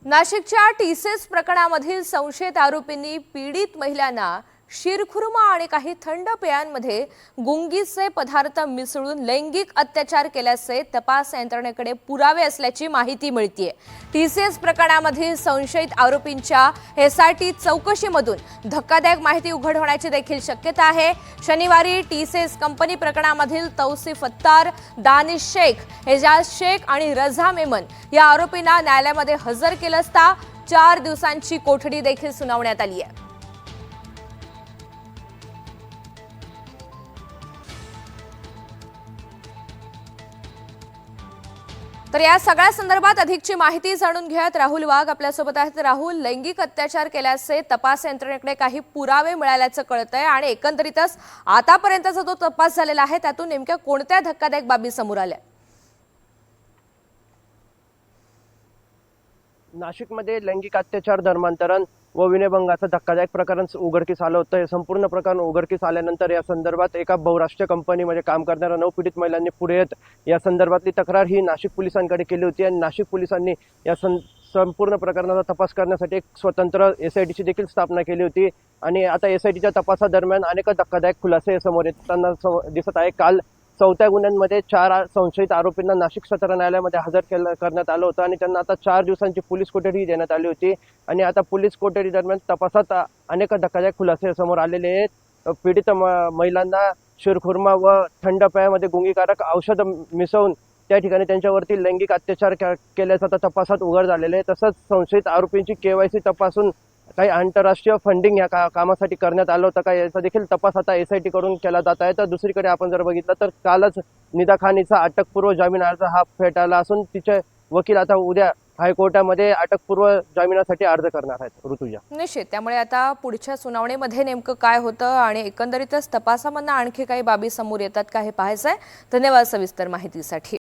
नाशिकच्या टीसेस प्रकरणामधील संशयित आरोपींनी पीडित महिलांना शिरखुर्मा आणि काही थंड पेयांमध्ये गुंगीचे पदार्थ मिसळून लैंगिक अत्याचार केल्याचे तपास यंत्रणेकडे पुरावे असल्याची माहिती मिळतेय। टीसीएस प्रकरणामधील संशयित आरोपींच्या एसआयटी चौकशीमधून धक्कादायक माहिती उघड होण्याची देखील शक्यता आहे। शनिवारी टीसीएस कंपनी प्रकरणामधील तौसिफ अत्तार, दानिश शेख, एजाज शेख आणि रझा मेमन या आरोपींना न्यायालयामध्ये हजर केलं असता 4 दिवसांची कोठडी देखील सुनावण्यात आली आहे। तर या सगळ्या संदर्भात अधिकची माहिती जाणून घेत राहुल वाघ आपल्यासोबत आहेत। राहुल, लैंगिक अत्याचार केल्याचे तपास यंत्रणेकडे काही पुरावे मिळाल्याचं कळतंय आणि एकंदरीतच आतापर्यंतचा जो तपास झालेला आहे त्यातून नेमक्या कोणत्या धक्कादायक बाबी समोर आल्या? नाशिकमध्ये लैंगिक अत्याचार, धर्मांतरण व विनयभंगाचं धक्कादायक प्रकरण उघडकीस आलं होतं। हे संपूर्ण प्रकरण उघडकीस आल्यानंतर या संदर्भात एका बहुराष्ट्रीय कंपनीमध्ये काम करणाऱ्या 9 पीडित महिलांनी पुढे येत या संदर्भातली तक्रार ही नाशिक पोलिसांकडे केली होती आणि नाशिक पोलिसांनी या संपूर्ण प्रकरणाचा तपास करण्यासाठी एक स्वतंत्र एसआयटीची देखील स्थापना केली होती आणि आता एसआयटीच्या तपासादरम्यान अनेक धक्कादायक खुलासे समोर येताना दिसत आहे। काल 4थ्या गुन्ह्यांमध्ये 4 संशयित आरोपींना नाशिक सत्र न्यायालयामध्ये हजर करण्यात आलं होतं आणि त्यांना आता 4 दिवसांची पोलीस कोठडी देण्यात आली होती आणि आता पोलीस कोठडी दरम्यान तपासात अनेक धक्कादायक खुलासे समोर आलेले आहेत। पीडित महिलांना शिरखुर्मा व थंड पेयामध्ये गुंगीकारक औषध मिसळून त्या ठिकाणी त्यांच्यावरती लैंगिक अत्याचार केल्याचं आता तपासात उघड झालेलं आहे। तसंच संशयित आरोपींची केवायसी तपासून काही आंतरराष्ट्रीय फंडिंग या कामासाठी करण्यात आलं होतं का याचा देखील तपास आता एसआयटी कडून केला जात आहे। तर दुसरीकडे आपण जर बघितलं तर कालच निदा खानीचा अटकपूर्व जामीन अर्ज हा फेटाळला असून तिचे वकील आता उद्या हायकोर्टामध्ये अटकपूर्व जामिनासाठी अर्ज करणार आहेत। ऋतुजा, निश्चित त्यामुळे आता पुढच्या सुनावणीमध्ये नेमकं काय होतं आणि एकंदरीतच तपासामधून आणखी काही बाबी समोर येतात का हे पाहायचंय। धन्यवाद सविस्तर माहितीसाठी।